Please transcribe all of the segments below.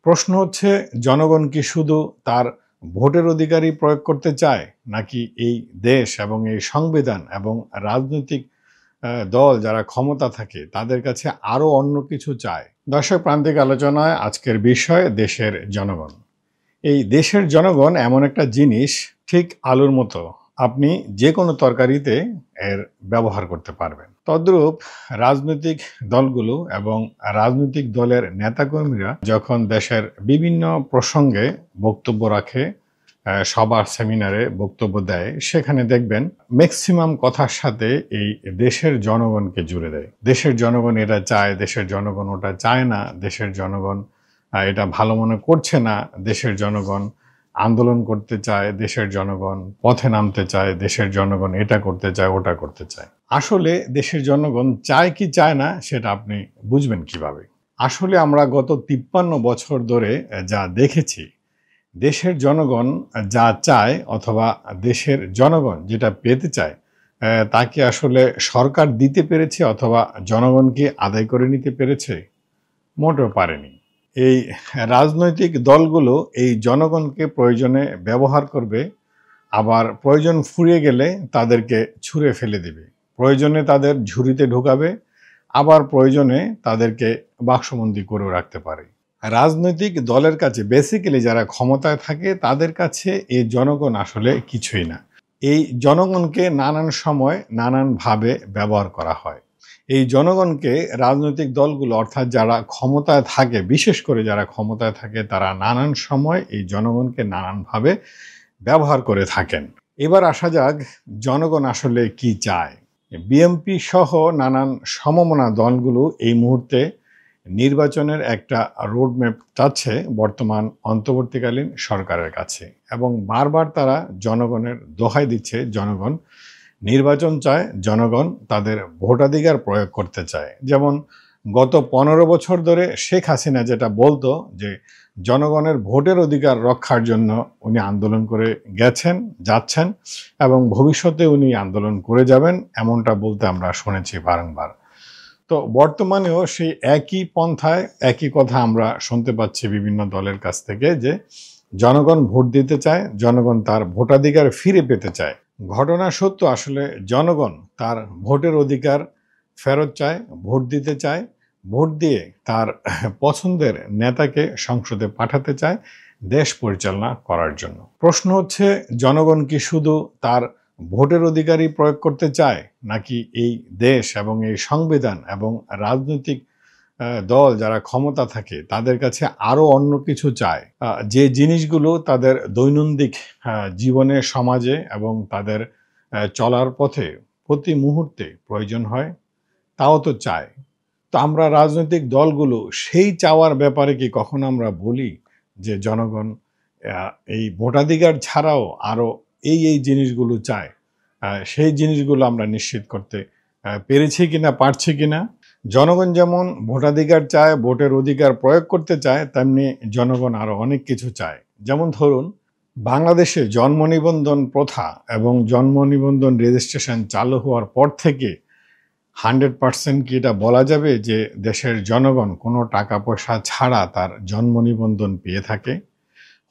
প্রশ্ন হচ্ছে, জনগণ কি শুধু তার ভোটের অধিকারই প্রয়োগ করতে চায়, নাকি এই দেশ এবং এই সংবিধান এবং রাজনৈতিক দল যারা ক্ষমতা থাকে তাদের কাছে আরো অন্য কিছু চায়? দর্শক প্রান্তিক আলোচনায় আজকের বিষয় দেশের জনগণ। এই দেশের জনগণ এমন একটা জিনিস, ঠিক আলুর মতো। আপনি যে কোনো তরকারিতে এর ব্যবহার করতে পারবেন। তদ্রূপ রাজনৈতিক দলগুলো এবং রাজনৈতিক দলের নেতাকর্মীরা যখন দেশের বিভিন্ন প্রসঙ্গে বক্তব্য রাখে, সবার সেমিনারে বক্তব্য দেয়, সেখানে দেখবেন ম্যাক্সিমাম কথার সাথে এই দেশের জনগণকে জুড়ে দেয়। দেশের জনগণ এটা চায়, দেশের জনগণ ওটা চায় না, দেশের জনগণ এটা ভালো মনে করছে না, দেশের জনগণ আন্দোলন করতে চায়, দেশের জনগণ পথে নামতে চায়, দেশের জনগণ এটা করতে চায়, ওটা করতে চায়। আসলে দেশের জনগণ চায় কি চায় না সেটা আপনি বুঝবেন কিভাবে? আসলে আমরা গত 53 বছর ধরে যা দেখেছি, দেশের জনগণ যা চায় অথবা দেশের জনগণ যেটা পেতে চায়, তাকে আসলে সরকার দিতে পেরেছে অথবা জনগণ কি আদায় করে নিতে পেরেছে? মোটেও পারেনি। এই রাজনৈতিক দলগুলো এই জনগণকে প্রয়োজনে ব্যবহার করবে, আবার প্রয়োজন ফুরিয়ে গেলে তাদেরকে ছুঁড়ে ফেলে দেবে। প্রয়োজনে তাদের ঝুড়িতে ঢোকাবে, আবার প্রয়োজনে তাদেরকে বাক্সবন্দী করেও রাখতে পারে। রাজনৈতিক দলের কাছে বেসিক্যালি যারা ক্ষমতায় থাকে তাদের কাছে এই জনগণ আসলে কিছুই না। এই জনগণকে নানান সময় নানানভাবে ব্যবহার করা হয়। এই জনগণকে রাজনৈতিক দলগুলো, অর্থাৎ যারা ক্ষমতায় থাকে, বিশেষ করে যারা ক্ষমতায় থাকে, তারা নানান সময় এই জনগণকে নানানভাবে ব্যবহার করে থাকেন। এবার আসা যাক জনগণ আসলে কি চায়। বিএনপি সহ নানান সমমনা দলগুলো এই মুহূর্তে নির্বাচনের একটা রোডম্যাপ চাচ্ছে বর্তমান অন্তর্বর্তীকালীন সরকারের কাছে, এবং বারবার তারা জনগণের দোহাই দিচ্ছে, জনগণ নির্বাচন চায়, জনগণ তাদের ভোটাধিকার প্রয়োগ করতে চায়। যেমন গত 15 বছর ধরে শেখ হাসিনা যেটা বলতো যে জনগণের ভোটের অধিকার রক্ষার জন্য উনি আন্দোলন করে গেছেন, যাচ্ছেন, এবং ভবিষ্যতে উনি আন্দোলন করে যাবেন, এমনটা বলতে আমরা শুনেছি বারংবার। তো বর্তমানেও সেই একই পন্থায় একই কথা আমরা শুনতে পাচ্ছি বিভিন্ন দলের কাছ থেকে, যে জনগণ ভোট দিতে চায়, জনগণ তার ভোটাধিকার ফিরে পেতে চায়। ঘটনা সত্য, আসলে জনগণ তার ভোটের অধিকার ফেরত চায়, ভোট দিতে চায়, ভোট দিয়ে তার পছন্দের নেতাকে সংসদে পাঠাতে চায় দেশ পরিচালনা করার জন্য। প্রশ্ন হচ্ছে, জনগণ কি শুধু তার ভোটের অধিকারই প্রয়োগ করতে চায়, নাকি এই দেশ এবং এই সংবিধান এবং রাজনৈতিক দল যারা ক্ষমতা থাকে তাদের কাছে আরো অন্য কিছু চায়, যে জিনিসগুলো তাদের দৈনন্দিন জীবনে, সমাজে এবং তাদের চলার পথে প্রতি মুহূর্তে প্রয়োজন হয়, তাও তো চায়। তো আমরা রাজনৈতিক দলগুলো সেই চাওয়ার ব্যাপারে কি কখনো আমরা বলি যে জনগণ এই ভোটাধিকার ছাড়াও আরো এই জিনিসগুলো চায়? সেই জিনিসগুলো আমরা নিশ্চিত করতে পেরেছি কিনা, পারছি কিনা? জনগণ যেমন ভোটাধিকার চায়, ভোটের অধিকার প্রয়োগ করতে চায়, তেমনি জনগণ আরো অনেক কিছু চায়। যেমন ধরুন, বাংলাদেশে জন্ম নিবন্ধন প্রথা এবং জন্ম নিবন্ধন রেজিস্ট্রেশন চালু হওয়ার পর থেকে 100% কি এটা বলা যাবে যে দেশের জনগণ কোনো টাকা পয়সা ছাড়া তার জন্ম নিবন্ধন পেয়ে থাকে?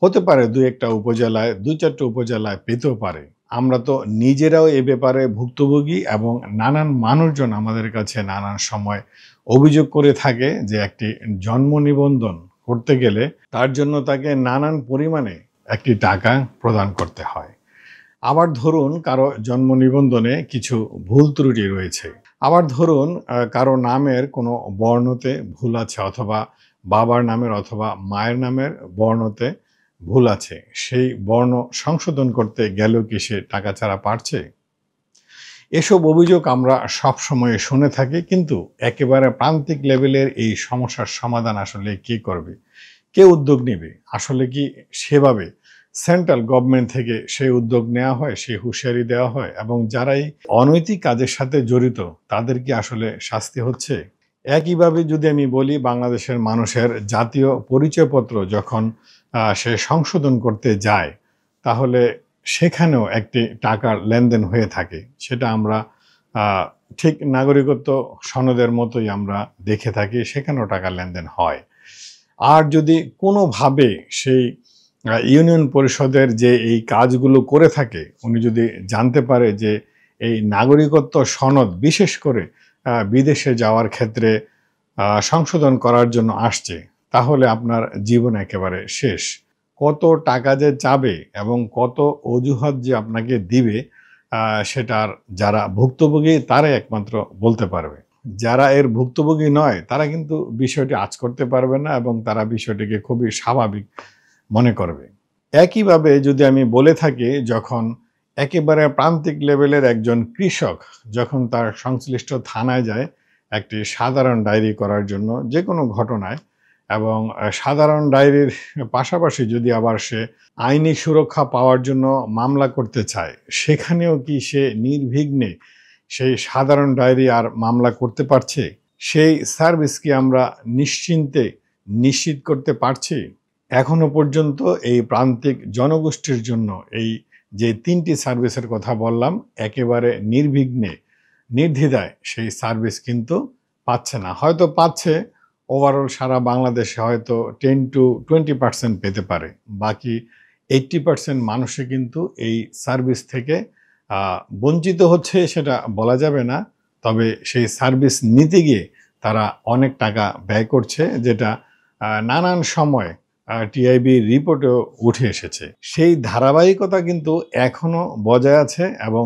হতে পারে দুই একটা উপজেলায়, দুই চারটে উপজেলায় পেতেও পারে। আমরা তো নিজেরাও এ ব্যাপারে ভুক্তভোগী, এবং নানান মানুষজন আমাদের কাছে নানান সময় অভিযোগ করে থাকে যে একটি জন্ম নিবন্ধন করতে গেলে তার জন্য তাকে নানান পরিমাণে একটি টাকা প্রদান করতে হয়। আবার ধরুন কারো জন্ম নিবন্ধনে কিছু ভুল ত্রুটি রয়েছে, আবার ধরুন কারো নামের কোনো বর্ণতে ভুল আছে, অথবা বাবার নামের অথবা মায়ের নামের বর্ণতে ভুল আছে, সেই বর্ণ সংশোধন করতে গেলেও কি সে টাকা ছাড়া পারছে? এসব অভিযোগ আমরা সব সময় শুনে থাকি, কিন্তু একেবারে প্রান্তিক লেভেলের এই সমস্যার সমাধান আসলে কে করবে, কে উদ্যোগ নেবে? আসলে কি সেভাবে সেন্ট্রাল গভর্নমেন্ট থেকে সেই উদ্যোগ নেওয়া হয়, সেই হুঁশিয়ারি দেওয়া হয়, এবং যারাই অনৈতিক কাজের সাথে জড়িত তাদের কি আসলে শাস্তি হচ্ছে? একইভাবে যদি আমি বলি, বাংলাদেশের মানুষের জাতীয় পরিচয়পত্র যখন সে সংশোধন করতে যায়, তাহলে সেখানেও একটি টাকার লেনদেন হয়ে থাকে। সেটা আমরা ঠিক নাগরিকত্ব সনদের মতোই আমরা দেখে থাকি, সেখানেও টাকার লেনদেন হয়। আর যদি কোনোভাবে সেই ইউনিয়ন পরিষদের যে এই কাজগুলো করে থাকে, উনি যদি জানতে পারে যে এই নাগরিকত্ব সনদ বিশেষ করে বিদেশে যাওয়ার ক্ষেত্রে সংশোধন করার জন্য আসছে, তাহলে আপনার জীবন একেবারে শেষ। কত টাকা যে চাবে এবং কত অজুহাত যে আপনাকে দিবে, সেটার যারা ভুক্তভোগী তারাই একমাত্র বলতে পারবে। যারা এর ভুক্তভোগী নয় তারা কিন্তু বিষয়টি আঁচ করতে পারবে না এবং তারা বিষয়টিকে খুবই স্বাভাবিক মনে করবে। একইভাবে যদি আমি বলে থাকি, যখন একেবারে প্রান্তিক লেভেলের একজন কৃষক যখন তার সংশ্লিষ্ট থানায় যায় একটি সাধারণ ডায়েরি করার জন্য যে কোনো ঘটনায়, এবং সাধারণ ডায়েরির পাশাপাশি যদি আবার সে আইনি সুরক্ষা পাওয়ার জন্য মামলা করতে চায়, সেখানেও কি সে নির্বিঘ্নে সেই সাধারণ ডায়েরি আর মামলা করতে পারছে? সেই সার্ভিস কি আমরা নিশ্চিন্তে নিশ্চিত করতে পারছি? এখনো পর্যন্ত এই প্রান্তিক জনগোষ্ঠীর জন্য এই যে ৩টি সার্ভিসের কথা বললাম, একেবারে নির্বিঘ্নে নির্দ্বিধায় সেই সার্ভিস কিন্তু পাচ্ছে না। হয়তো পাচ্ছে, ওভারঅল সারা বাংলাদেশে হয়তো 10-20% পেতে পারে। বাকি 80% মানুষই কিন্তু এই সার্ভিস থেকে বঞ্চিত হচ্ছে সেটা বলা যাবে না। তবে সেই সার্ভিস নিতে গিয়ে তারা অনেক টাকা ব্যয় করছে, যেটা নানান সময় টিআইবি রিপোর্টেও উঠে এসেছে। সেই ধারাবাহিকতা কিন্তু এখনো বজায় আছে এবং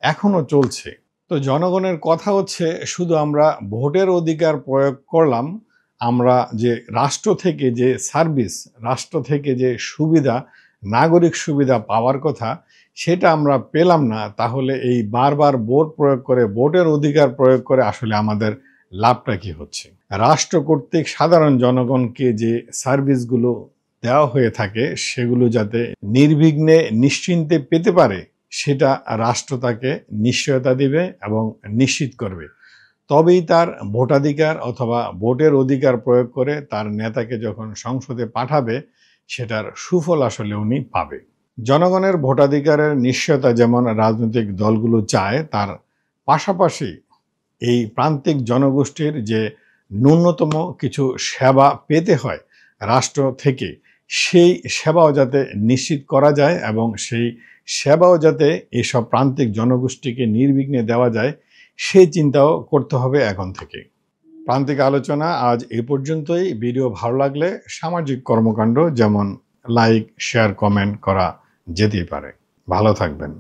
এখনো চলছে। তো জনগণের কথা হচ্ছে, শুধু আমরা ভোটের অধিকার প্রয়োগ করলাম, আমরা যে রাষ্ট্র থেকে যে সার্ভিস, রাষ্ট্র থেকে যে সুবিধা, নাগরিক সুবিধা পাওয়ার কথা সেটা আমরা পেলাম না, তাহলে এই বারবার ভোট প্রয়োগ করে, ভোটের অধিকার প্রয়োগ করে আসলে আমাদের লাভটা কি হচ্ছে? রাষ্ট্র কর্তৃক সাধারণ জনগণকে যে সার্ভিসগুলো দেওয়া হয়ে থাকে সেগুলো যাতে নির্বিঘ্নে নিশ্চিন্তে পেতে পারে, সেটা রাষ্ট্র তাকে নিশ্চয়তা দিবে এবং নিশ্চিত করবে। তবেই তার ভোটাধিকার অথবা ভোটের অধিকার প্রয়োগ করে তার নেতাকে যখন সংসদে পাঠাবে, সেটার সুফল আসলে উনি পাবে। জনগণের ভোটাধিকারের নিশ্চয়তা যেমন রাজনৈতিক দলগুলো চায়, তার পাশাপাশি এই প্রান্তিক জনগোষ্ঠীর যে ন্যূনতম কিছু সেবা পেতে হয় রাষ্ট্র থেকে, সেই সেবাও যাতে নিশ্চিত করা যায় এবং সেই সেবাও যাতে এসব প্রান্তিক জনগোষ্ঠীকে নির্বিঘ্নে দেওয়া যায়, সেই চিন্তাও করতে হবে এখন থেকে। প্রান্তিক আলোচনা আজ এ পর্যন্তই। ভিডিও ভালো লাগলে সামাজিক কর্মকাণ্ড যেমন লাইক, শেয়ার, কমেন্ট করা যেতেই পারে। ভালো থাকবেন।